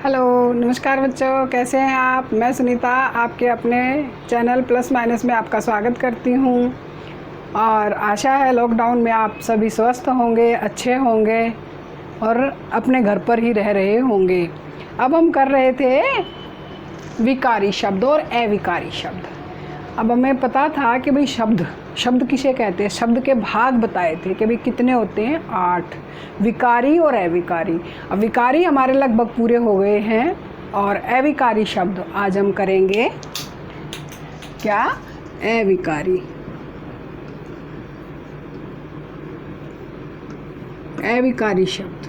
Hello, नमस्कार बच्चों, कैसे हैं आप। मैं सुनीता आपके अपने चैनल प्लस माइनस में आपका स्वागत करती हूं और आशा है लॉकडाउन में आप सभी स्वस्थ होंगे, अच्छे होंगे और अपने घर पर ही रह रहे होंगे। अब हम कर रहे थे विकारी शब्द और अविकारी शब्द। अब हमें पता था कि भाई शब्द किसे कहते हैं, शब्द के भाग बताए थे कि भाई कितने होते हैं, 8, विकारी और अविकारी। अब विकारी हमारे लगभग पूरे हो गए हैं और अविकारी शब्द आज हम करेंगे क्या, अविकारी। अविकारी शब्द,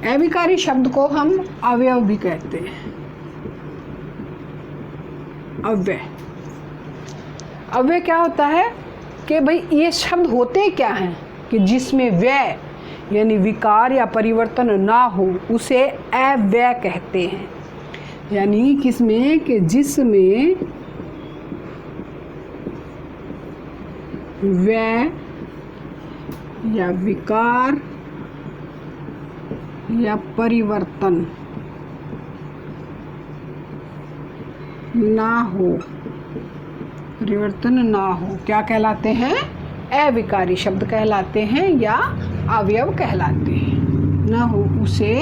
अविकारी शब्द को हम अवयव भी कहते हैं। अव्यय क्या होता है कि भाई ये शब्द होते क्या हैं कि जिसमें व्यय यानी विकार या परिवर्तन ना हो उसे अव्यय कहते हैं। यानी किसमें कि जिसमें व्यय या विकार या परिवर्तन ना हो, परिवर्तन ना हो, क्या कहलाते हैं, अविकारी शब्द कहलाते हैं या अवयव कहलाते हैं। ना हो उसे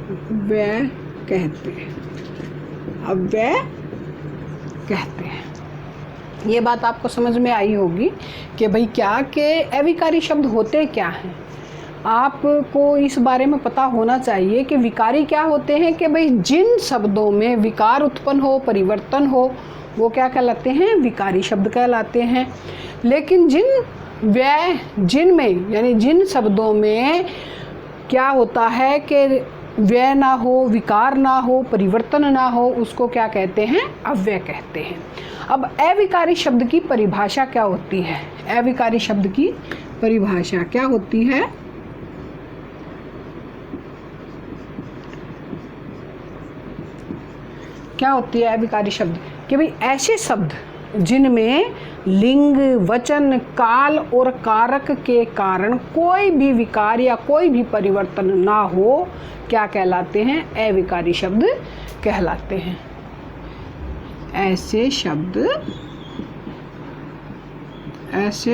अव्यय कहते हैं, अव्यय कहते हैं। ये बात आपको समझ में आई होगी कि भाई क्या के अविकारी शब्द होते क्या हैं। आपको इस बारे में पता होना चाहिए कि विकारी क्या होते हैं कि भाई जिन शब्दों में विकार उत्पन्न हो, परिवर्तन हो, वो क्या कहलाते हैं, विकारी शब्द कहलाते हैं। लेकिन जिन में यानी जिन शब्दों में क्या होता है कि व्यय ना हो, विकार ना हो, परिवर्तन ना हो, उसको क्या कहते हैं, अव्यय कहते हैं। अब अविकारी शब्द की परिभाषा क्या होती है, अविकारी शब्द की परिभाषा क्या होती है। क्या होती है अविकारी शब्द कि भाई ऐसे शब्द जिनमें लिंग, वचन, काल और कारक के कारण कोई भी विकार या कोई भी परिवर्तन ना हो, क्या कहलाते हैं, अविकारी शब्द कहलाते हैं। ऐसे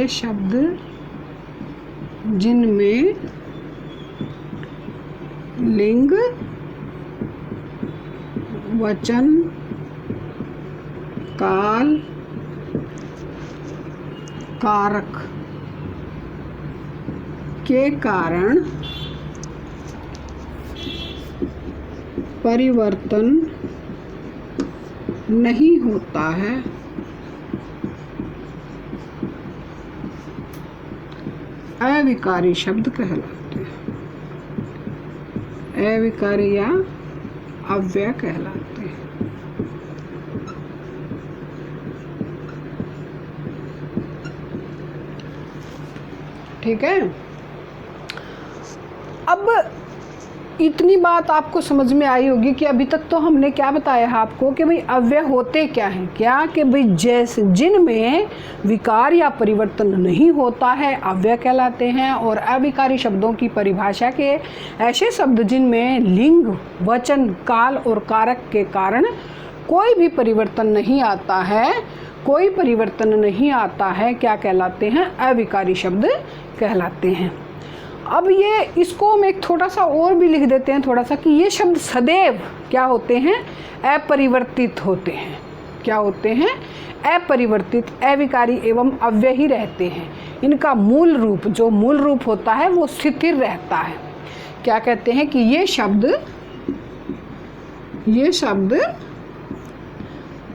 शब्द जिनमें लिंग, वचन, काल, कारक के कारण परिवर्तन नहीं होता है, अविकारी शब्द कहलाते हैं, अविकारी या अव्यय कहलाते हैं। ठीक है। अब इतनी बात आपको समझ में आई होगी कि अभी तक तो हमने क्या बताया है आपको कि भाई अव्यय होते क्या हैं, क्या कि भाई जैसे जिनमें विकार या परिवर्तन नहीं होता है अव्यय कहलाते हैं। और अविकारी शब्दों की परिभाषा के ऐसे शब्द जिनमें लिंग, वचन, काल और कारक के कारण कोई भी परिवर्तन नहीं आता है, कोई परिवर्तन नहीं आता है, क्या कहलाते हैं, अविकारी शब्द कहलाते हैं। अब ये इसको हम एक थोड़ा सा और भी लिख देते हैं थोड़ा सा कि ये शब्द सदैव क्या होते हैं, अपरिवर्तित होते हैं। क्या होते हैं, अपरिवर्तित, अविकारी एवं अव्यय ही रहते हैं। इनका मूल रूप, जो मूल रूप होता है वो स्थिर रहता है। क्या कहते हैं कि ये शब्द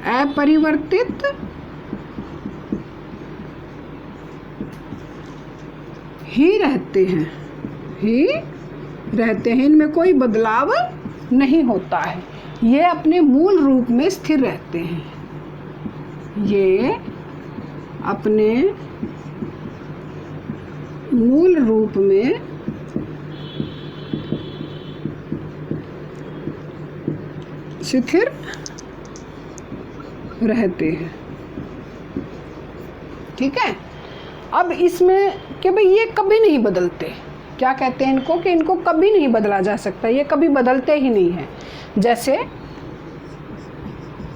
अपरिवर्तित ही रहते हैं, इनमें कोई बदलाव नहीं होता है, ये अपने मूल रूप में स्थिर रहते हैं, ये अपने मूल रूप में स्थिर रहते हैं। ठीक है। अब इसमें कि भाई ये कभी नहीं बदलते, क्या कहते हैं इनको, कि इनको कभी नहीं बदला जा सकता, ये कभी बदलते ही नहीं हैं। जैसे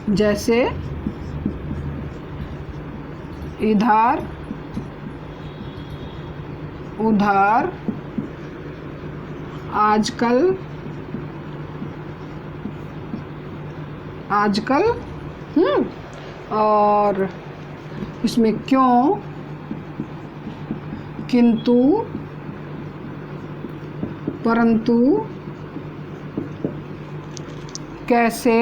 जैसे इधर उधर, आजकल आजकल, और इसमें क्यों, किंतु, परंतु, कैसे,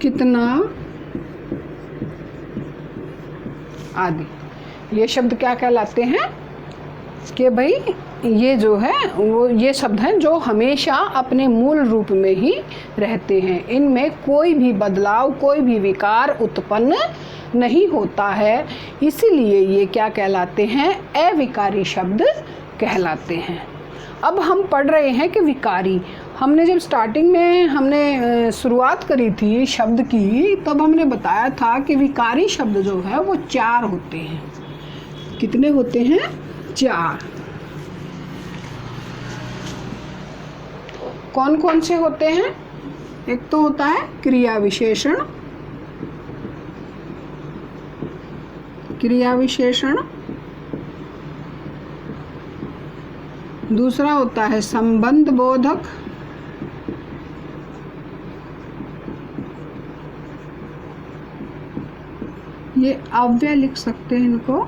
कितना आदि, ये शब्द क्या कहलाते हैं कि भाई ये जो है वो ये शब्द हैं जो हमेशा अपने मूल रूप में ही रहते हैं, इनमें कोई भी बदलाव, कोई भी विकार उत्पन्न नहीं होता है, इसीलिए ये क्या कहलाते हैं, अविकारी शब्द कहलाते हैं। अब हम पढ़ रहे हैं कि विकारी, हमने जब स्टार्टिंग में हमने शुरुआत करी थी शब्द की, तब हमने बताया था कि विकारी शब्द जो है वो 4 होते हैं। कितने होते हैं? 4। कौन कौन से होते हैं? एक तो होता है क्रिया विशेषण, क्रिया विशेषण, दूसरा होता है संबंध बोधक, ये अव्यय लिख सकते हैं इनको,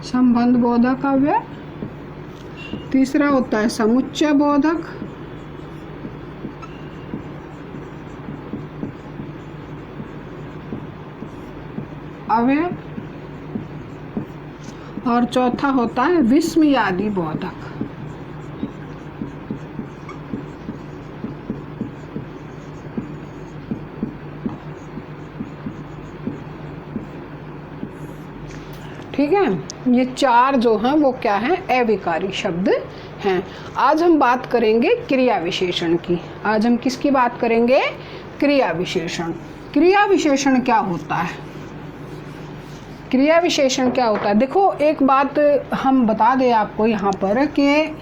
संबंध बोधक अव्यय। तीसरा होता है समुच्चय बोधक, अव्यय, और चौथा होता है विस्मयादि बोधक। ठीक है, ये 4 जो हैं वो क्या हैं? अविकारी शब्द हैं। आज हम बात करेंगे क्रिया विशेषण की। आज हम किसकी बात करेंगे? क्रिया विशेषण। क्रिया विशेषण क्या होता है? क्रिया विशेषण क्या होता है? देखो, एक बात हम बता दें आपको यहाँ पर कि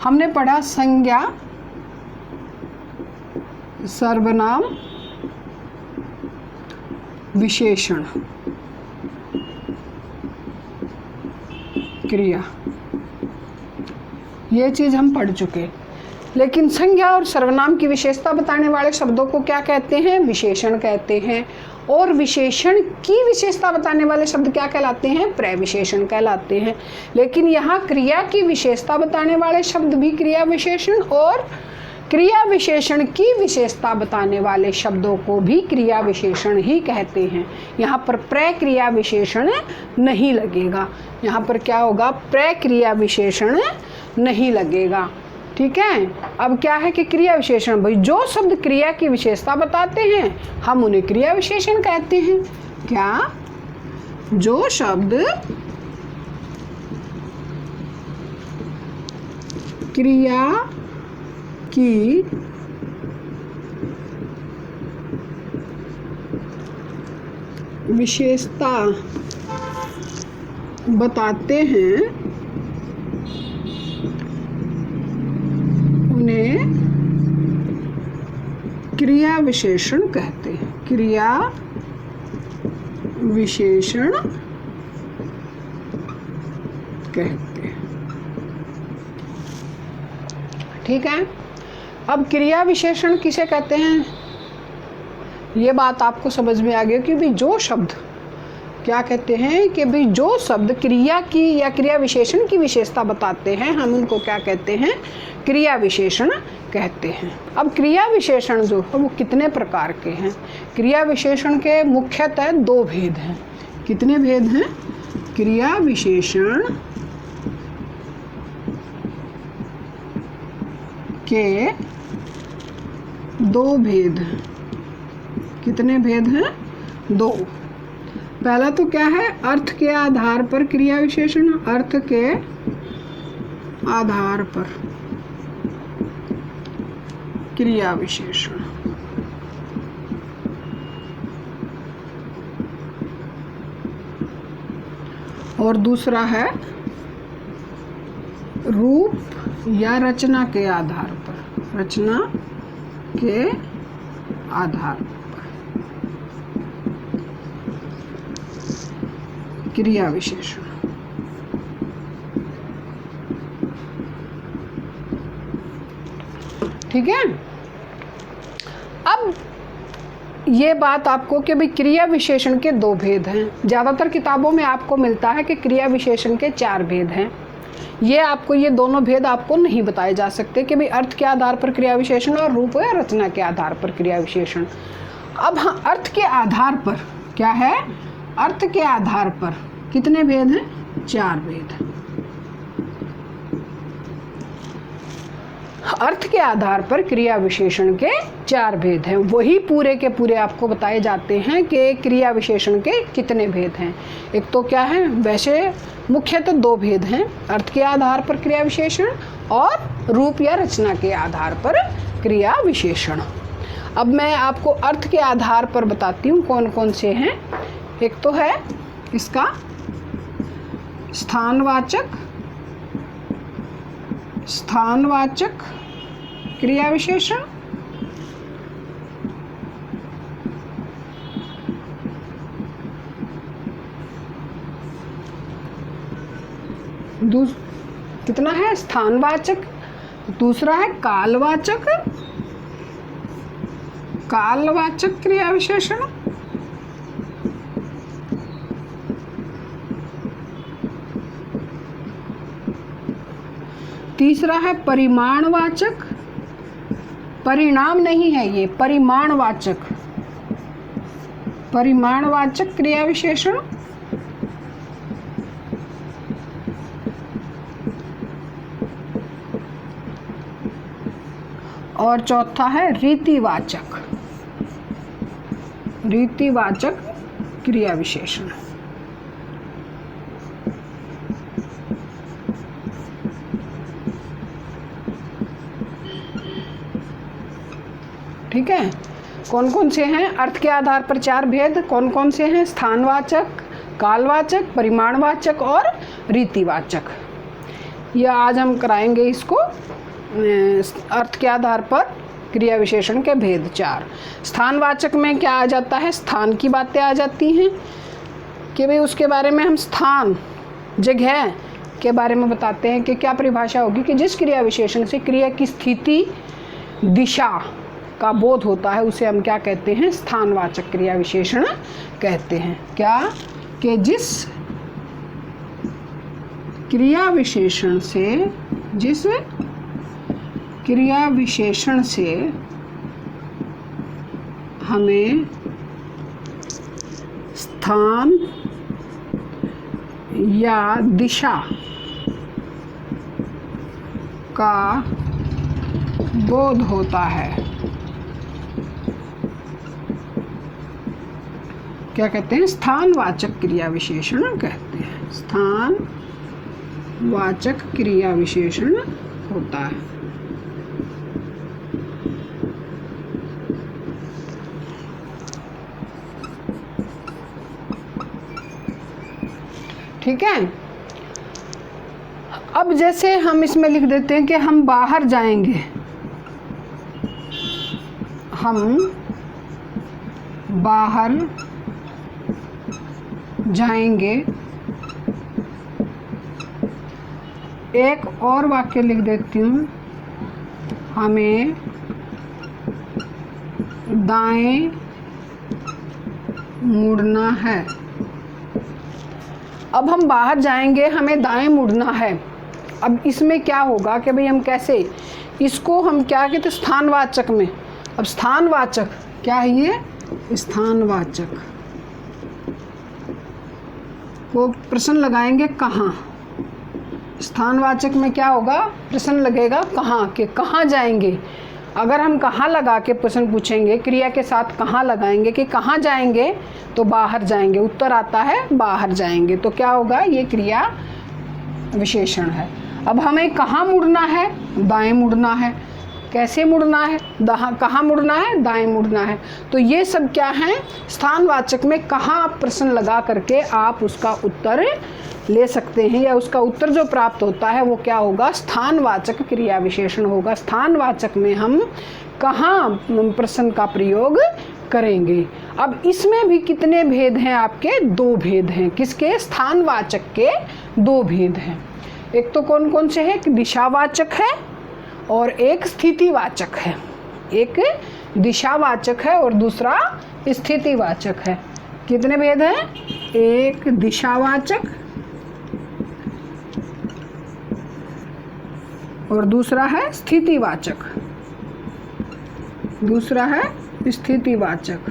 हमने पढ़ा संज्ञा, सर्वनाम, विशेषण, क्रिया, ये चीज़ हम पढ़ चुके। लेकिन संज्ञा और सर्वनाम की विशेषता बताने वाले शब्दों को क्या कहते हैं? विशेषण कहते हैं। और विशेषण की विशेषता बताने वाले शब्द क्या कहलाते हैं? प्रविशेषण कहलाते हैं। लेकिन यहाँ क्रिया की विशेषता बताने वाले शब्द भी क्रिया विशेषण, और क्रिया विशेषण की विशेषता बताने वाले शब्दों को भी क्रिया विशेषण ही कहते हैं। यहाँ पर प्रक्रिया विशेषण नहीं लगेगा। यहाँ पर क्या होगा? प्रक्रिया विशेषण नहीं लगेगा। ठीक है। अब क्या है कि क्रिया विशेषण, भाई जो शब्द क्रिया की विशेषता बताते हैं हम उन्हें क्रिया विशेषण कहते हैं। क्या? जो शब्द क्रिया की विशेषता बताते हैं उन्हें क्रिया विशेषण कहते हैं। क्रिया विशेषण कहते हैं। ठीक है। अब क्रिया विशेषण किसे कहते हैं, ये बात आपको समझ में आ गई कि भाई जो शब्द क्या कहते हैं कि भाई जो शब्द क्रिया की या क्रिया विशेषण की विशेषता बताते हैं हम उनको क्या कहते हैं? क्रिया विशेषण कहते हैं। अब क्रिया विशेषण जो है वो कितने प्रकार के हैं? क्रिया विशेषण के मुख्यतः 2 भेद हैं। कितने भेद हैं? क्रिया विशेषण के 2 भेद हैं। कितने भेद हैं? 2। पहला तो क्या है? अर्थ के आधार पर क्रिया विशेषण। अर्थ के आधार पर क्रिया विशेषण। और दूसरा है रूप या रचना के आधार पर, रचना के आधार पर क्रिया विशेषण। ठीक है। अब ये बात आपको कि भाई क्रिया विशेषण के 2 भेद हैं। ज़्यादातर किताबों में आपको मिलता है कि क्रिया विशेषण के 4 भेद हैं। ये आपको ये दोनों भेद आपको नहीं बताए जा सकते कि भाई अर्थ के आधार पर क्रिया विशेषण और रूप या रचना के आधार पर क्रिया विशेषण। अब हाँ, अर्थ के आधार पर क्या है? अर्थ के आधार पर कितने भेद हैं? 4 भेद। अर्थ के आधार पर क्रिया विशेषण के 4 भेद हैं। वही पूरे के पूरे आपको बताए जाते हैं कि क्रिया विशेषण के कितने भेद हैं। एक तो क्या है, वैसे मुख्यतः 2 भेद हैं, अर्थ के आधार पर क्रिया विशेषण और रूप या रचना के आधार पर क्रिया विशेषण। अब मैं आपको अर्थ के आधार पर बताती हूँ कौन कौन से हैं। एक तो है इसका स्थानवाचक क्रिया विशेषण, कितना है? स्थानवाचक। दूसरा है कालवाचक क्रिया विशेषण। तीसरा है परिमाणवाचक, परिणाम नहीं है ये, परिमाणवाचक क्रिया विशेषण। और चौथा है रीतिवाचक क्रिया विशेषण। ठीक है। कौन कौन से हैं? अर्थ के आधार पर 4 भेद कौन कौन से हैं? स्थानवाचक, कालवाचक, परिमाणवाचक और रीतिवाचक। यह आज हम कराएंगे इसको अर्थ के आधार पर क्रिया विशेषण के भेद 4। स्थानवाचक में क्या आ जाता है? स्थान की बातें आ जाती हैं कि भाई उसके बारे में हम स्थान, जगह के बारे में बताते हैं कि क्या परिभाषा होगी कि जिस क्रिया विशेषण से क्रिया की स्थिति, दिशा का बोध होता है उसे हम क्या कहते हैं? स्थानवाचक क्रिया विशेषण कहते हैं। क्या? कि जिस क्रिया विशेषण से हमें स्थान या दिशा का बोध होता है, क्या कहते हैं? स्थानवाचक क्रिया विशेषण कहते हैं। स्थानवाचक क्रिया विशेषण होता है। ठीक है। अब जैसे हम इसमें लिख देते हैं कि हम बाहर जाएंगे, हम बाहर जाएंगे। एक और वाक्य लिख देती हूँ, हमें दाएं मुड़ना है। अब हम बाहर जाएंगे, हमें दाएं मुड़ना है। अब इसमें क्या होगा कि भाई हम कैसे इसको हम क्या कहते हैं? स्थानवाचक में। अब स्थानवाचक क्या है? ये स्थानवाचक को प्रश्न लगाएंगे कहाँ? स्थानवाचक में क्या होगा? प्रश्न लगेगा कहाँ, के कहाँ जाएंगे। अगर हम कहाँ लगा के प्रश्न पूछेंगे, क्रिया के साथ कहाँ लगाएंगे कि कहाँ जाएंगे, तो बाहर जाएंगे। उत्तर आता है बाहर जाएंगे, तो क्या होगा? ये क्रिया विशेषण है। अब हमें कहाँ मुड़ना है? दाएं मुड़ना है। कैसे मुड़ना है? कहाँ मुड़ना है? दाएं मुड़ना है। तो ये सब क्या है? स्थानवाचक में कहाँ आप प्रश्न लगा करके आप उसका उत्तर ले सकते हैं या उसका उत्तर जो प्राप्त होता है वो क्या होगा, स्थानवाचक क्रिया विशेषण होगा। स्थानवाचक में हम कहाँ प्रश्न का प्रयोग करेंगे। अब इसमें भी कितने भेद हैं आपके, 2 भेद हैं। किसके, स्थानवाचक के 2 भेद हैं। एक तो कौन कौन से हैं, एक दिशावाचक है और एक स्थितिवाचक है। एक दिशावाचक है और दूसरा स्थितिवाचक है। कितने भेद हैं, एक दिशावाचक और दूसरा है स्थितिवाचक, दूसरा है स्थितिवाचक।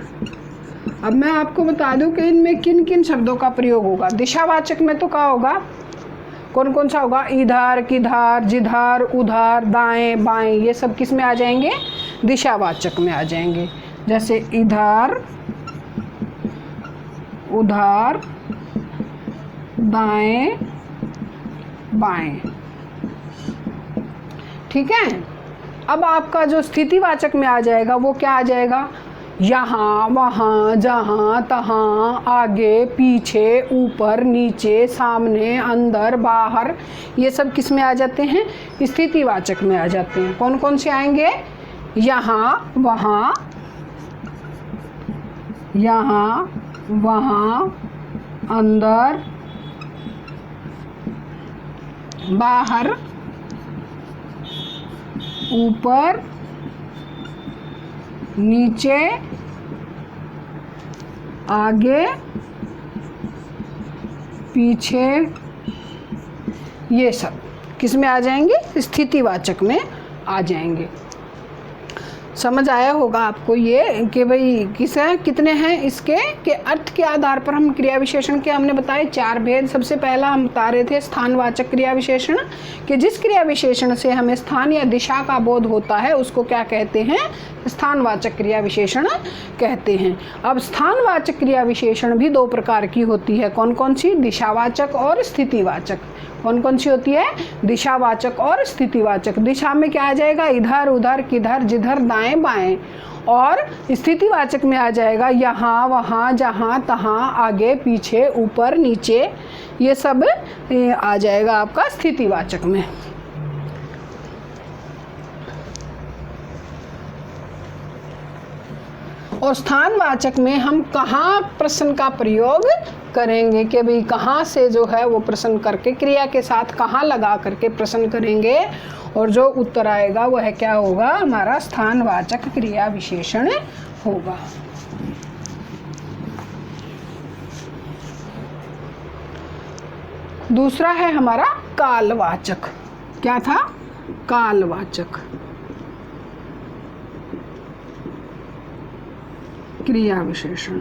अब मैं आपको बता दूं कि इनमें किन किन शब्दों का प्रयोग होगा। दिशावाचक में तो क्या होगा, कौन कौन सा होगा, इधर, किधर, जिधर, उधर, दाएं, बाएं, ये सब किस में आ जाएंगे, दिशावाचक में आ जाएंगे। जैसे इधर, उधर, दाएं, बाएं। ठीक है। अब आपका जो स्थितिवाचक में आ जाएगा वो क्या आ जाएगा, यहाँ, वहाँ, जहाँ, तहाँ, आगे, पीछे, ऊपर, नीचे, सामने, अंदर, बाहर, ये सब किस में आ जाते हैं, स्थितिवाचक में आ जाते हैं। कौन कौन से आएंगे, यहाँ, वहाँ, यहाँ, वहाँ, अंदर, बाहर, ऊपर, नीचे, आगे, पीछे, ये सब किस में आ जाएंगे, स्थितिवाचक में आ जाएंगे। समझ आया होगा आपको ये कि भाई कितने हैं इसके के अर्थ के आधार पर हम क्रिया विशेषण के हमने बताए 4 भेद। सबसे पहला हम बता रहे थे स्थानवाचक क्रिया विशेषण, कि जिस क्रिया विशेषण से हमें स्थान या दिशा का बोध होता है उसको क्या कहते हैं, स्थानवाचक क्रिया विशेषण कहते हैं। अब स्थानवाचक क्रिया विशेषण भी 2 प्रकार की होती है। कौन कौन सी, दिशावाचक और स्थितिवाचक। कौन कौन सी होती है, दिशावाचक और स्थितिवाचक। दिशा में क्या आ जाएगा, इधर, उधर, किधर, जिधर, दाएं, बाएं। और स्थितिवाचक में आ जाएगा यहाँ, वहाँ, जहाँ, तहाँ, आगे, पीछे, ऊपर, नीचे, ये सब आ जाएगा आपका स्थितिवाचक में। और स्थानवाचक में हम कहाँ प्रश्न का प्रयोग करेंगे, कि भाई कहाँ से जो है वो प्रश्न करके क्रिया के साथ कहाँ लगा करके प्रश्न करेंगे, और जो उत्तर आएगा वह क्या होगा, हमारा स्थानवाचक क्रिया विशेषण होगा। दूसरा है हमारा कालवाचक। क्या था, कालवाचक क्रिया विशेषण।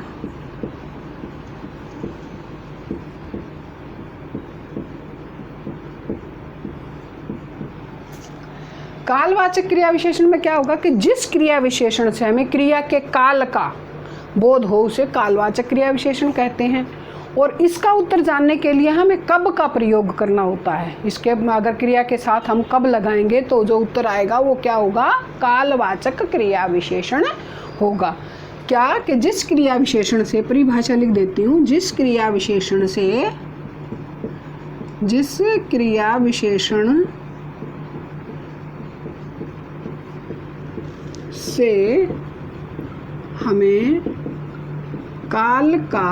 कालवाचक क्रिया विशेषण में क्या होगा कि जिस क्रिया विशेषण से हमें क्रिया के काल का बोध हो उसे कालवाचक क्रिया विशेषण कहते हैं। और इसका उत्तर जानने के लिए हमें कब का प्रयोग करना होता है। इसके अगर क्रिया के साथ हम कब लगाएंगे तो जो उत्तर आएगा वो क्या होगा, कालवाचक क्रिया विशेषण होगा। क्या कि जिस क्रिया विशेषण से, परिभाषा लिख देती हूँ, जिस क्रिया विशेषण से हमें काल का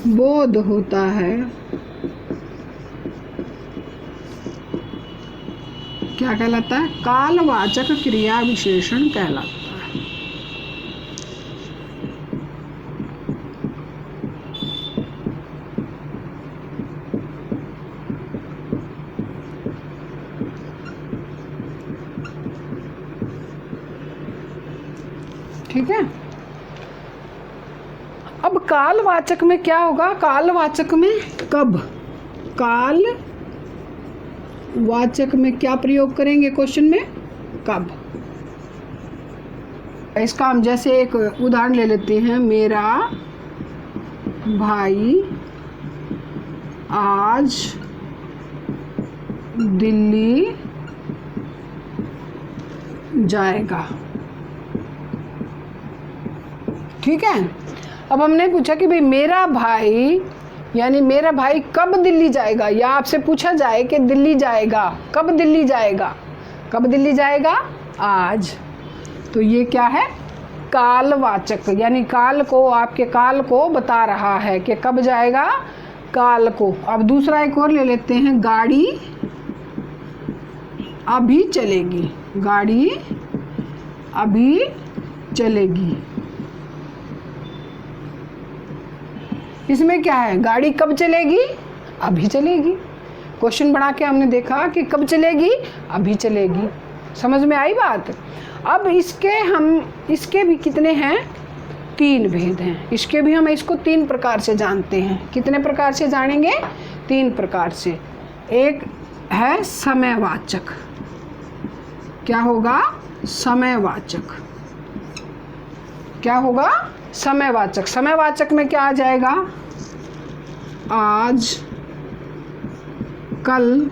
बोध होता है, क्या कहलाता है, कालवाचक क्रिया विशेषण कहलाता है। ठीक है। अब कालवाचक में क्या होगा, कालवाचक में कब, कालवाचक में क्या प्रयोग करेंगे क्वेश्चन में, कब। इसका हम जैसे एक उदाहरण ले लेते हैं, मेरा भाई आज दिल्ली जाएगा। ठीक है। अब हमने पूछा कि भाई मेरा भाई, यानी मेरा भाई कब दिल्ली जाएगा, या आपसे पूछा जाए कि दिल्ली जाएगा, कब दिल्ली जाएगा, कब दिल्ली जाएगा, आज। तो ये क्या है, कालवाचक, यानी काल को, आपके काल को बता रहा है कि कब जाएगा, काल को। अब दूसरा एक और ले लेते हैं, गाड़ी अभी चलेगी, गाड़ी अभी चलेगी। इसमें क्या है, गाड़ी कब चलेगी, अभी चलेगी। क्वेश्चन बना के हमने देखा कि कब चलेगी, अभी चलेगी। समझ में आई बात। अब इसके भी कितने हैं, 3 भेद हैं। इसके भी हम इसको 3 प्रकार से जानते हैं। कितने प्रकार से जानेंगे, 3 प्रकार से। एक है समयवाचक। क्या होगा, समयवाचक। क्या होगा, समयवाचक। समयवाचक में क्या आ जाएगा, आज, कल,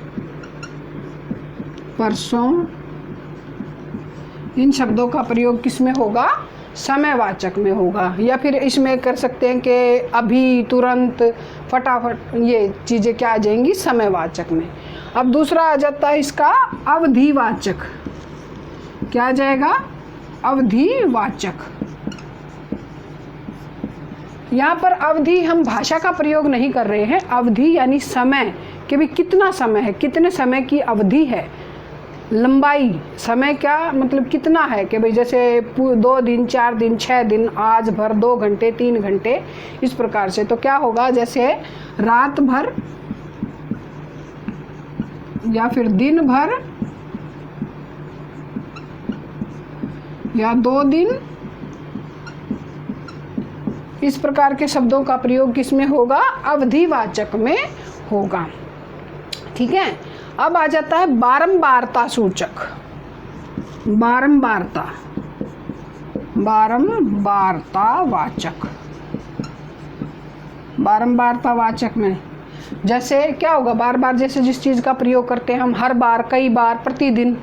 परसों। इन शब्दों का प्रयोग किस में होगा, समयवाचक में होगा। या फिर इसमें कर सकते हैं कि अभी, तुरंत, फटाफट, ये चीज़ें क्या आ जाएंगी, समयवाचक में। अब दूसरा आ जाता है इसका अवधिवाचक। क्या आ जाएगा, अवधिवाचक। यहाँ पर अवधि हम भाषा का प्रयोग नहीं कर रहे हैं, अवधि यानी समय, कि भी कितना समय है, कितने समय की अवधि है, लंबाई, समय क्या मतलब कितना है, कि भाई जैसे 2 दिन, 4 दिन, 6 दिन, आज भर, 2 घंटे, 3 घंटे, इस प्रकार से। तो क्या होगा, जैसे रात भर या फिर दिन भर या 2 दिन, इस प्रकार के शब्दों का प्रयोग किस में होगा, अवधिवाचक में होगा। ठीक है। अब आ जाता है बारंबारता सूचक। बारंबारता, बारंबारतावाचक। बारंबारतावाचक में जैसे क्या होगा, बार बार, जैसे जिस चीज़ का प्रयोग करते हैं हम, हर बार, कई बार, प्रतिदिन,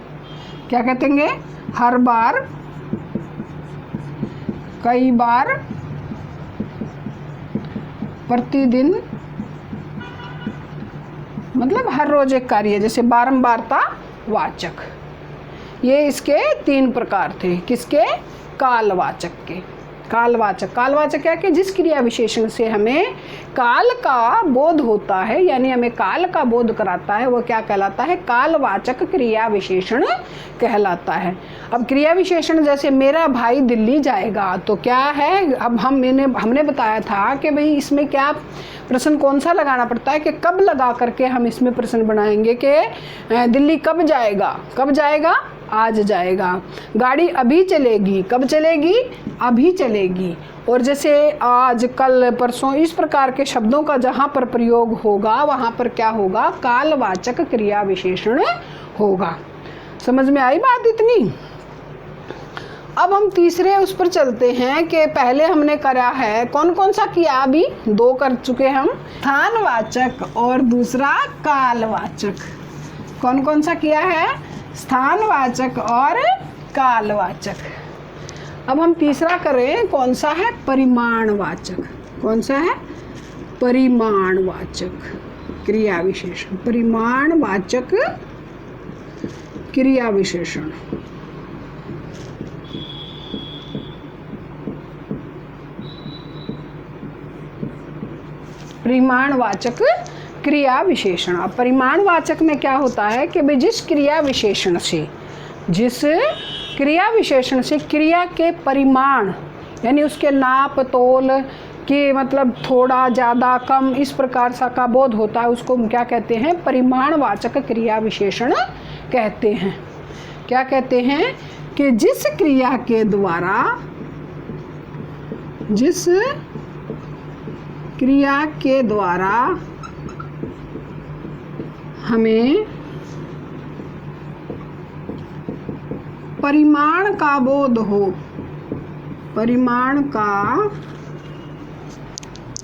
क्या कहते हैं, हर बार, कई बार, प्रतिदिन, मतलब हर रोज एक कार्य, जैसे बारंबारता वाचक। ये इसके 3 प्रकार थे। किसके, कालवाचक के। कालवाचक, कालवाचक क्या, कि जिस क्रिया विशेषण से हमें काल का बोध होता है, यानी हमें काल का बोध कराता है, वो क्या कहलाता है, कालवाचक क्रिया विशेषण कहलाता है। अब क्रिया विशेषण जैसे मेरा भाई दिल्ली जाएगा, तो क्या है, अब हमने बताया था कि भाई इसमें क्या प्रश्न कौन सा लगाना पड़ता है, कि कब लगा करके हम इसमें प्रश्न बनाएंगे कि दिल्ली कब जाएगा, कब जाएगा, आज जाएगा। गाड़ी अभी चलेगी, कब चलेगी, अभी चलेगी। और जैसे आज, कल, परसों, इस प्रकार के शब्दों का जहाँ पर प्रयोग होगा, वहाँ पर क्या होगा, कालवाचक क्रिया विशेषण होगा। समझ में आई बात इतनी। अब हम तीसरे उस पर चलते हैं कि पहले हमने करा है, कौन कौन सा किया, अभी 2 कर चुके हम, स्थानवाचक और दूसरा कालवाचक। कौन कौन सा किया है, स्थानवाचक और कालवाचक। अब हम तीसरा करें, कौन सा है, परिमाणवाचक। कौन सा है, परिमाणवाचक क्रिया विशेषण। परिमाणवाचक क्रिया विशेषण। परिमाणवाचक क्रिया विशेषण। अब परिमाणवाचक में क्या होता है कि भाई जिस क्रिया विशेषण से क्रिया के परिमाण, यानी उसके नाप तोल के, मतलब थोड़ा, ज़्यादा, कम, इस प्रकार सा का बोध होता है, उसको हम क्या कहते हैं, परिमाणवाचक क्रिया विशेषण कहते हैं। क्या कहते हैं, कि जिस क्रिया के द्वारा हमें परिमाण का बोध हो, परिमाण का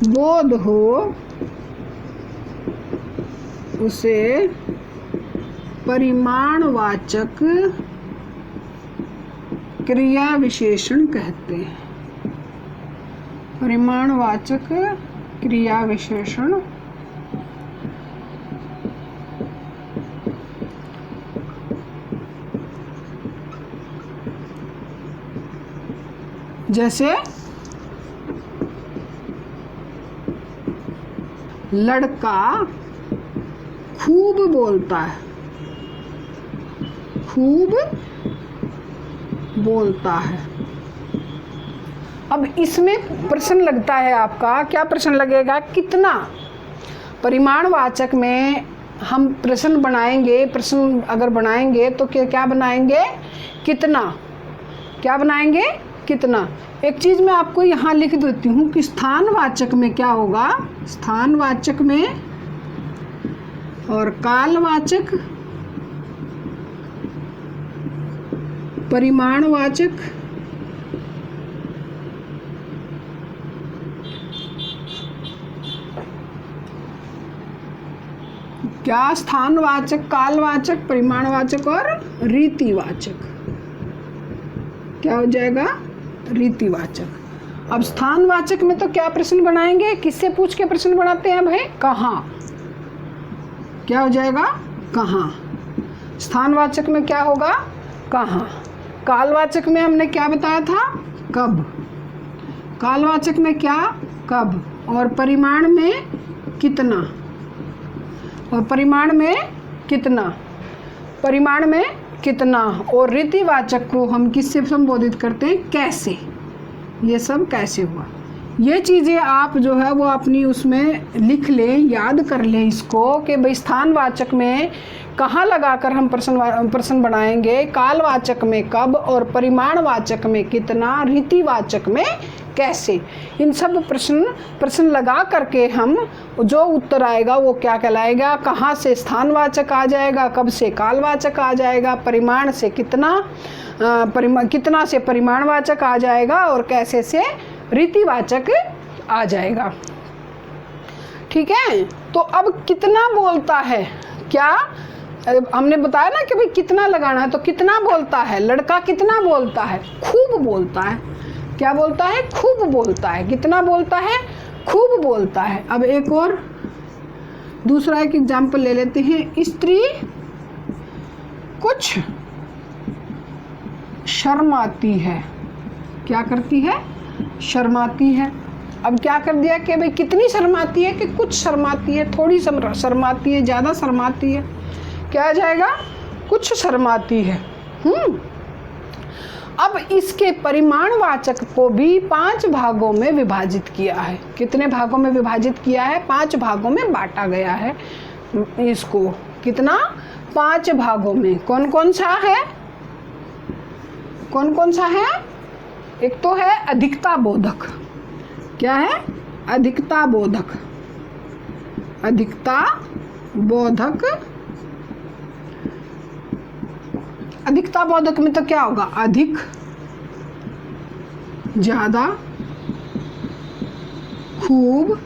बोध हो, उसे परिमाणवाचक क्रिया विशेषण कहते हैं। परिमाणवाचक क्रिया विशेषण जैसे लड़का खूब बोलता है, खूब बोलता है। अब इसमें प्रश्न लगता है आपका, क्या प्रश्न लगेगा? कितना। परिमाणवाचक में हम प्रश्न बनाएंगे, प्रश्न अगर बनाएंगे तो क्या बनाएंगे? कितना। क्या बनाएंगे? कितना। एक चीज़ मैं आपको यहाँ लिख देती हूँ कि स्थानवाचक में क्या होगा, स्थानवाचक में और कालवाचक, परिमाणवाचक, क्या? स्थानवाचक, कालवाचक, परिमाणवाचक और रीतिवाचक। क्या हो जाएगा? रीतिवाचक। अब स्थानवाचक में तो क्या प्रश्न बनाएंगे? किससे पूछ के प्रश्न बनाते हैं भाई? कहाँ। क्या हो जाएगा? कहाँ। स्थानवाचक में क्या होगा? कहाँ। कालवाचक में हमने क्या बताया था? कब। कालवाचक में क्या? कब। और परिमाण में कितना। और परिमाण में कितना। परिमाण में कितना। और रीतिवाचक को हम किससे संबोधित करते हैं? कैसे। ये सब कैसे हुआ, ये चीज़ें आप जो है वो अपनी उसमें लिख लें, याद कर लें इसको कि भाई स्थानवाचक में कहाँ लगाकर हम प्रश्न बनाएंगे, कालवाचक में कब, और परिमाणवाचक में कितना, रीतिवाचक में कैसे। इन सब प्रश्न लगा करके हम जो उत्तर आएगा वो क्या कहलाएगा? कहाँ से स्थानवाचक आ जाएगा, कब से कालवाचक आ जाएगा, परिमाण से कितना, कितना से परिमाणवाचक आ जाएगा, और कैसे से रीतिवाचक आ जाएगा। ठीक है। तो अब कितना बोलता है, क्या हमने बताया ना कि भाई कितना लगाना है, तो कितना बोलता है? लड़का कितना बोलता है? खूब बोलता है। क्या बोलता है? खूब बोलता है। कितना बोलता है? खूब बोलता है। अब एक और दूसरा एक एग्जाम्पल ले लेते हैं। स्त्री कुछ शर्माती है। क्या करती है? शर्माती है। अब क्या कर दिया कि भाई कितनी शर्माती है, कि कुछ शर्माती है, थोड़ी शर्माती है, ज़्यादा शर्माती है। क्या आ जाएगा? कुछ शर्माती है। अब इसके परिमाणवाचक को भी 5 भागों में विभाजित किया है। कितने भागों में विभाजित किया है? 5 भागों में बांटा गया है इसको। कितना? 5 भागों में। कौन कौन सा है? कौन कौन सा है? एक तो है अधिकता बोधक। क्या है? अधिकता बोधक। अधिकता बोधक। अधिकता बोधक में तो क्या होगा? अधिक, ज्यादा, खूब,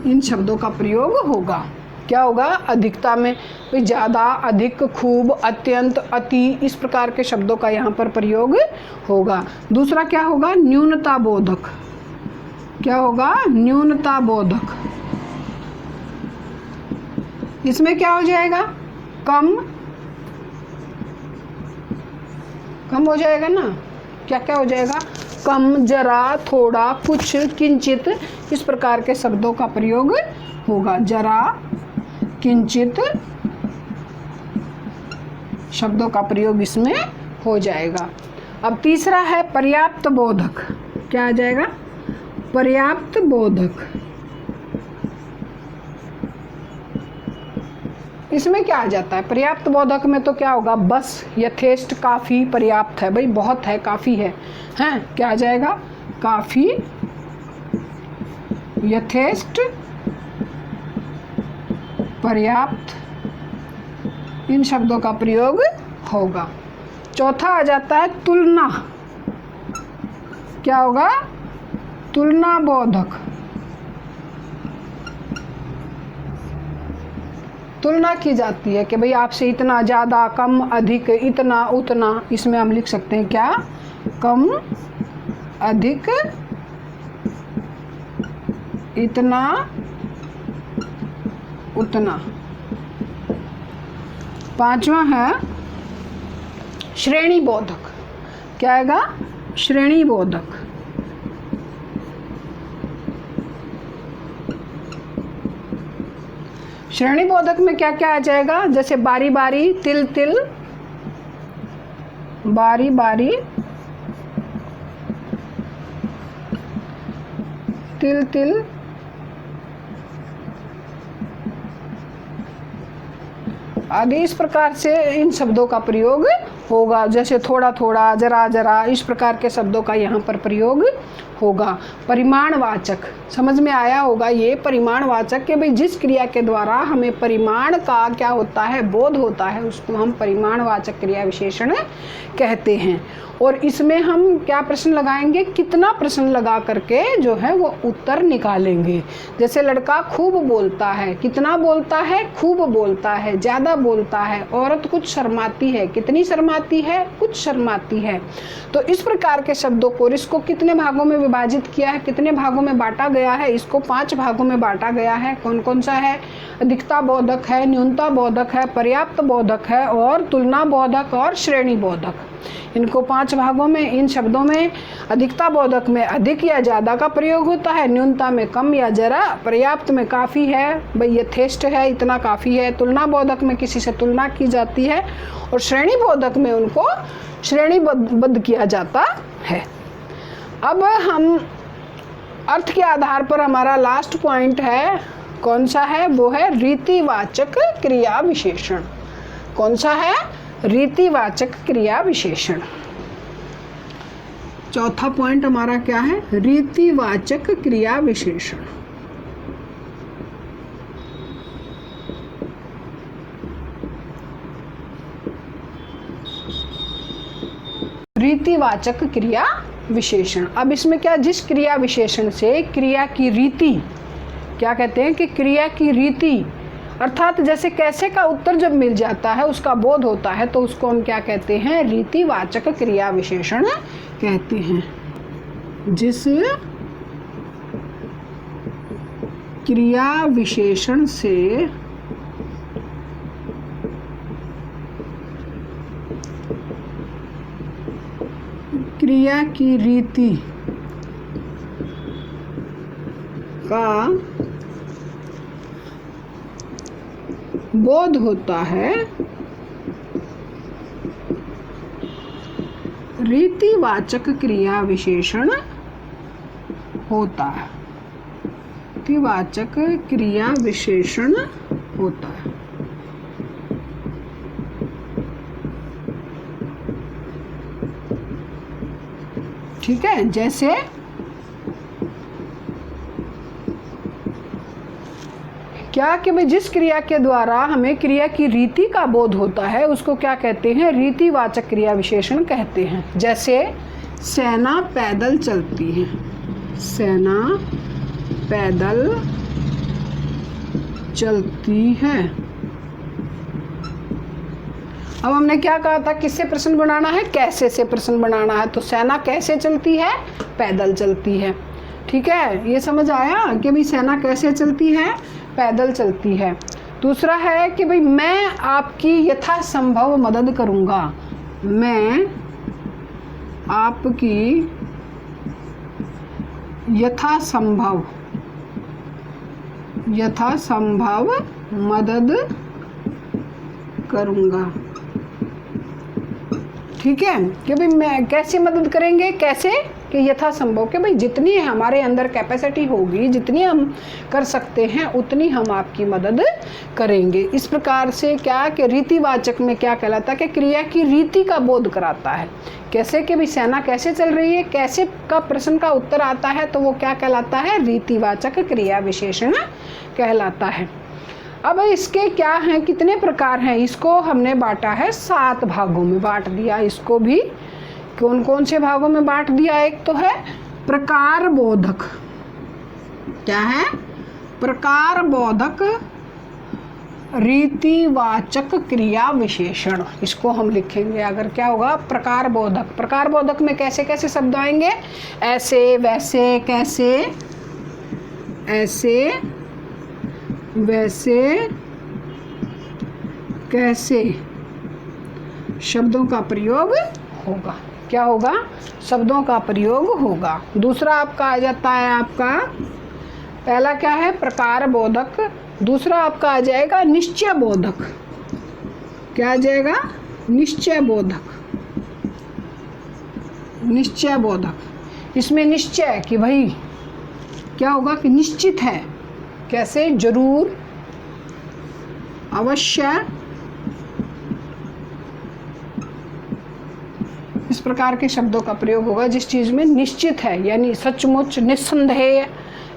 इन शब्दों का प्रयोग होगा। क्या होगा? अधिकता में ज़्यादा, अधिक, खूब, अत्यंत, अति, इस प्रकार के शब्दों का यहाँ पर प्रयोग होगा। दूसरा क्या होगा? न्यूनता बोधक। क्या होगा? न्यूनता बोधक। इसमें क्या हो जाएगा? कम, कम हो जाएगा ना। क्या क्या हो जाएगा? कम, जरा, थोड़ा, कुछ, किंचित, इस प्रकार के शब्दों का प्रयोग होगा। जरा, किंचित शब्दों का प्रयोग इसमें हो जाएगा। अब तीसरा है पर्याप्त बोधक। क्या आ जाएगा? पर्याप्त बोधक। इसमें क्या आ जाता है? पर्याप्त बोधक में तो क्या होगा? बस, यथेष्ट, काफ़ी, पर्याप्त है भाई, बहुत है, काफ़ी है। हैं? क्या आ जाएगा? काफ़ी, यथेष्ट, पर्याप्त, इन शब्दों का प्रयोग होगा। चौथा आ जाता है तुलना। क्या होगा? तुलना बोधक। तुलना की जाती है कि भाई आपसे इतना, ज़्यादा, कम, अधिक, इतना, उतना। इसमें हम लिख सकते हैं क्या? कम, अधिक, इतना, उतना। पांचवा है श्रेणी बोधक। क्या आएगा? श्रेणी बोधक। श्रेणी बोधक में क्या क्या आ जाएगा? जैसे बारी बारी, तिल तिल, बारी बारी, तिल तिल, आदि। इस प्रकार से इन शब्दों का प्रयोग होगा। जैसे थोड़ा थोड़ा, जरा जरा, इस प्रकार के शब्दों का यहाँ पर प्रयोग होगा। परिमाणवाचक, समझ में आया होगा ये परिमाणवाचक के भाई जिस क्रिया के द्वारा हमें परिमाण का क्या होता है, बोध होता है, उसको हम परिमाणवाचक क्रिया विशेषण कहते हैं। और इसमें हम क्या प्रश्न लगाएंगे? कितना प्रश्न लगा करके जो है वो उत्तर निकालेंगे। जैसे लड़का खूब बोलता है, कितना बोलता है? खूब बोलता है, ज़्यादा बोलता है। औरत कुछ शर्माती है, कितनी शर्माती है? कुछ शर्माती है। तो इस प्रकार के शब्दों को, इसको कितने भागों में विभाजित किया है, कितने भागों में बांटा गया है? इसको 5 भागों में बांटा गया है। कौन कौन सा है? अधिकता बोधक है, न्यूनता बोधक है, पर्याप्त बोधक है, और तुलना बोधक और श्रेणी बोधक। इनको 5 भागों में, इन शब्दों में अधिकता बोधक में अधिक या ज़्यादा का प्रयोग होता है, न्यूनता में कम या जरा, पर्याप्त में काफ़ी है, भाई यथेष्ट है, इतना काफ़ी है, तुलना बोधक में किसी से तुलना की जाती है, और श्रेणी बोधक में उनको श्रेणीबद्ध किया जाता है। अब हम अर्थ के आधार पर हमारा लास्ट पॉइंट है, कौन सा है? वो है रीतिवाचक क्रिया विशेषण। कौन सा है? रीतिवाचक क्रिया विशेषण। चौथा पॉइंट हमारा क्या है? रीतिवाचक क्रिया विशेषण। रीतिवाचक क्रिया विशेषण। अब इसमें क्या, जिस क्रिया विशेषण से क्रिया की रीति, क्या कहते हैं कि क्रिया की रीति, अर्थात जैसे कैसे का उत्तर जब मिल जाता है, उसका बोध होता है, तो उसको हम क्या कहते हैं? रीतिवाचक क्रिया विशेषण कहते हैं। जिस क्रिया विशेषण से क्रिया की रीति का बोध होता है, रीतिवाचक क्रिया विशेषण होता है। रीतिवाचक क्रिया विशेषण होता है। ठीक है। जैसे क्या कि भाई जिस क्रिया के द्वारा हमें क्रिया की रीति का बोध होता है, उसको क्या कहते हैं? रीतिवाचक क्रिया विशेषण कहते हैं। जैसे सेना पैदल चलती है, सेना पैदल चलती है। अब हमने क्या कहा था, किससे प्रश्न बनाना है? कैसे से प्रश्न बनाना है। तो सेना कैसे चलती है? पैदल चलती है। ठीक है, ये समझ आया कि भाई सेना कैसे चलती है? पैदल चलती है। दूसरा है कि भाई मैं आपकी यथासंभव मदद करूँगा, मैं आपकी यथासंभव मदद करूँगा। ठीक है, कि भाई मैं कैसे मदद करेंगे? कैसे कि यथासंभव, कि भाई जितनी हमारे अंदर कैपेसिटी होगी, जितनी हम कर सकते हैं, उतनी हम आपकी मदद करेंगे। इस प्रकार से क्या कि रीतिवाचक में क्या कहलाता है कि क्रिया की रीति का बोध कराता है। कैसे कि भाई सेना कैसे चल रही है, कैसे का प्रश्न का उत्तर आता है, तो वो क्या कहलाता है? रीतिवाचक क्रिया विशेषण कहलाता है। अब इसके क्या हैं, कितने प्रकार हैं? इसको हमने बांटा है 7 भागों में बांट दिया। इसको भी कौन कौन से भागों में बांट दिया? एक तो है प्रकार बोधक। क्या है? प्रकार बोधक रीतिवाचक क्रिया विशेषण, इसको हम लिखेंगे अगर क्या होगा प्रकार बोधक। प्रकार बोधक में कैसे कैसे शब्द आएंगे, ऐसे वैसे कैसे, ऐसे वैसे कैसे शब्दों का प्रयोग होगा। क्या होगा, शब्दों का प्रयोग होगा। दूसरा आपका आ जाता है, आपका पहला क्या है प्रकार बोधक, दूसरा आपका आ जाएगा निश्चय बोधक। क्या आ जाएगा, निश्चय बोधक। निश्चय बोधक, इसमें निश्चय कि भाई क्या होगा कि निश्चित है, कैसे, जरूर, अवश्य, इस प्रकार के शब्दों का प्रयोग होगा जिस चीज़ में निश्चित है, यानी सचमुच, निस्संदेह,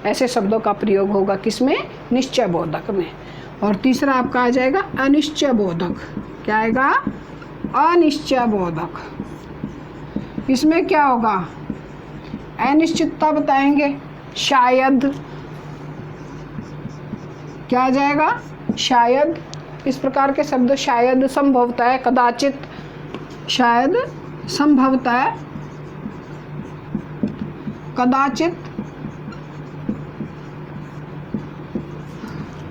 ऐसे शब्दों का प्रयोग होगा किसमें, निश्चय बोधक में। और तीसरा आपका आ जाएगा अनिश्चय बोधक। क्या आएगा, अनिश्चय बोधक। इसमें क्या होगा, अनिश्चितता बताएंगे, शायद, क्या आ जाएगा, शायद, इस प्रकार के शब्द, शायद, संभवतः, कदाचित, शायद, संभवतः, कदाचित।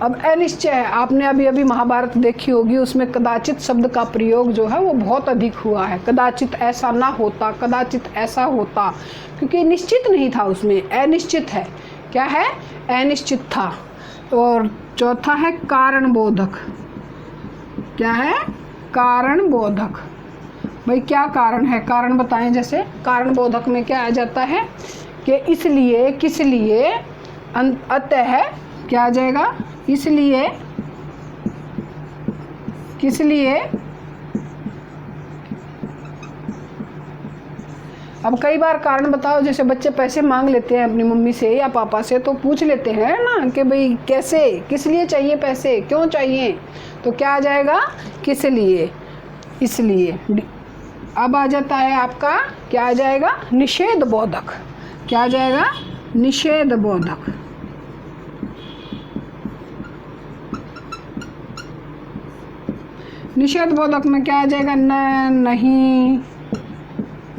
अब अनिश्चय है, आपने अभी अभी महाभारत देखी होगी, उसमें कदाचित शब्द का प्रयोग जो है वो बहुत अधिक हुआ है। कदाचित ऐसा ना होता, कदाचित ऐसा होता, क्योंकि निश्चित नहीं था, उसमें अनिश्चित है। क्या है, अनिश्चित था। और चौथा है कारण बोधक। क्या है, कारण बोधक। भाई क्या कारण है, कारण बताएं। जैसे कारण बोधक में क्या आ जाता है कि इसलिए, किस लिए, अतः, क्या आ जाएगा, इसलिए, किस लिए। अब कई बार कारण बताओ, जैसे बच्चे पैसे मांग लेते हैं अपनी मम्मी से या पापा से, तो पूछ लेते हैं ना कि भाई कैसे, किस लिए चाहिए पैसे, क्यों चाहिए, तो क्या आ जाएगा, किस लिए, इसलिए। अब आ जाता है आपका, क्या आ जाएगा, निषेध बोधक। क्या आ जाएगा, निषेध बोधक। निषेध बोधक में क्या आ जाएगा, न, नहीं,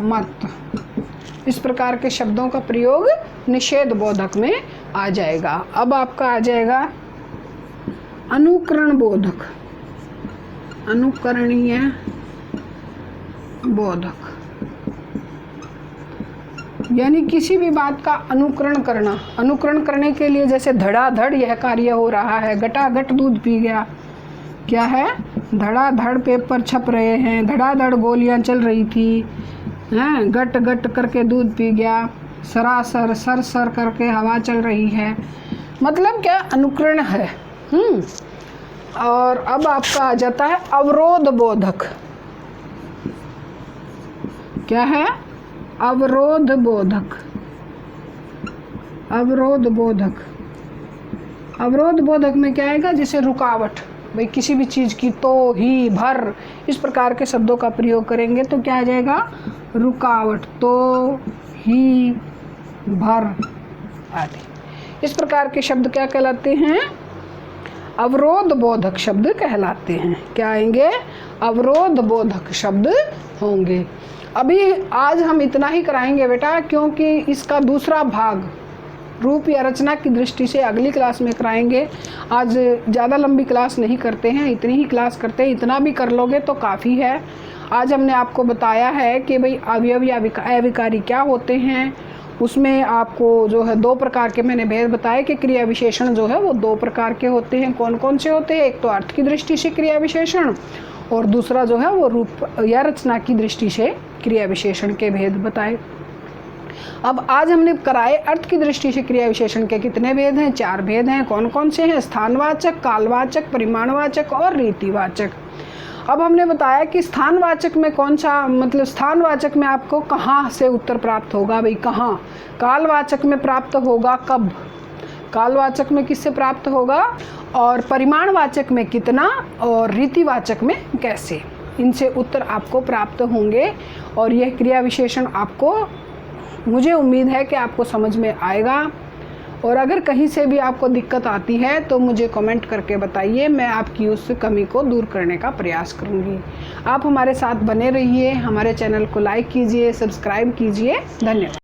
मत, इस प्रकार के शब्दों का प्रयोग निषेध बोधक में आ जाएगा। अब आपका आ जाएगा अनुकरण बोधक, अनुकरणीय बोधक, यानी किसी भी बात का अनुकरण करना। अनुकरण करने के लिए जैसे धड़ाधड़ यह कार्य हो रहा है, घटाघट दूध पी गया, क्या है, धड़ाधड़ पेपर छप रहे हैं, धड़ाधड़ गोलियां चल रही थी, हैं, गट गट करके दूध पी गया, सरासर सर सर करके हवा चल रही है, मतलब क्या, अनुकरण है। और अब आपका आ जाता है अवरोध बोधक। क्या है, अवरोध बोधक। अवरोध बोधक, अवरोध बोधक में क्या आएगा, जैसे रुकावट, भाई किसी भी चीज़ की, तो, ही, भर, इस प्रकार के शब्दों का प्रयोग करेंगे तो क्या आ जाएगा, रुकावट, तो, ही, भर आदि। इस प्रकार के शब्द क्या कहलाते हैं, अवरोध बोधक शब्द कहलाते हैं। क्या आएंगे, अवरोध बोधक शब्द होंगे। अभी आज हम इतना ही कराएंगे बेटा, क्योंकि इसका दूसरा भाग रूप या रचना की दृष्टि से अगली क्लास में कराएंगे। आज ज़्यादा लंबी क्लास नहीं करते हैं, इतनी ही क्लास करते हैं। इतना भी कर लोगे तो काफ़ी है। आज हमने आपको बताया है कि भाई अवयव या अविकारी क्या होते हैं। उसमें आपको जो है दो प्रकार के मैंने भेद बताए कि क्रिया विशेषण जो है वो दो प्रकार के होते हैं। कौन कौन से होते हैं, एक तो अर्थ की दृष्टि से क्रिया विशेषण, और दूसरा जो है वो रूप या रचना की दृष्टि से क्रिया विशेषण के भेद बताए। अब आज हमने कराए अर्थ की दृष्टि से क्रिया विशेषण के कितने भेद हैं, 4 भेद हैं। कौन कौन से हैं, स्थानवाचक, कालवाचक, परिमाणवाचक और रीतिवाचक। अब हमने बताया कि स्थानवाचक में कौन सा, मतलब स्थानवाचक में आपको कहाँ से उत्तर प्राप्त होगा, भाई कहाँ। कालवाचक में प्राप्त होगा कब, कालवाचक में किससे प्राप्त होगा, और परिमाणवाचक में कितना, और रीतिवाचक में कैसे। इनसे उत्तर आपको प्राप्त होंगे। और यह क्रिया विशेषण आपको, मुझे उम्मीद है कि आपको समझ में आएगा। और अगर कहीं से भी आपको दिक्कत आती है तो मुझे कमेंट करके बताइए, मैं आपकी उस कमी को दूर करने का प्रयास करूँगी। आप हमारे साथ बने रहिए, हमारे चैनल को लाइक कीजिए, सब्सक्राइब कीजिए। धन्यवाद।